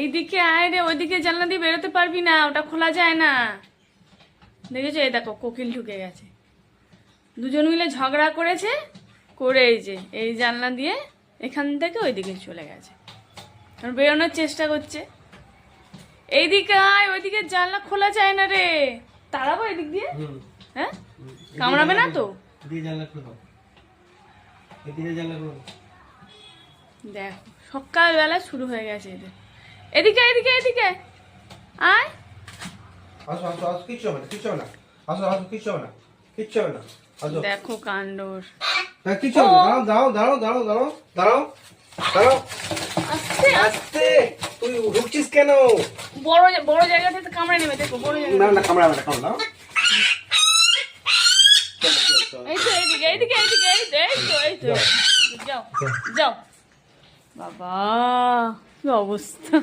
এইদিকে আয় রে, ওইদিকে জানলা দিয়ে বেরোতে পারবি না, ওটা খোলা যায় না। দেখেছো, এই দেখো কোকিল ঢুকে গেছে। দুজন মিলে ঝগড়া করেছে, করে এই যে এই জানলা দিয়ে এখান থেকে ওইদিকে চলে গেছে, আর বেরোনোর চেষ্টা করছে। এইদিকে আয়, ওইদিকে জানলা খোলা যায় না রে। তাড়াবো এদিক দিয়ে? হ্যাঁ, কামড়াবে না তো? দেখ, সকালবেলা শুরু হয়ে গেছে এদের। এদিকে এদিকে এদিকে আয়। আসো আসো আসো, কিচ্ছু হবে না, কিচ্ছু হবে না। আসো আসো, কিচ্ছু হবে না, কিচ্ছু হবে না। আসো। দেখো কাণ্ডর। হ্যাঁ, কিচ্ছু হবে না। দাঁড়াও দাঁড়াও দাঁড়াও দাঁড়াও দাঁড়াও দাঁড়াও। আস্তে আস্তে, তুই ঢুকছিস কেন? বড় বড় জায়গা থেকে কামড়ে নেবে, দেখো বড় জায়গা। না না, কামড়াবে না, কামড়াও। এই তো এইদিকে এইদিকে এইদিকে, এই তো এই তো এই তো। যাও যাও। বাবা কি অবস্থা।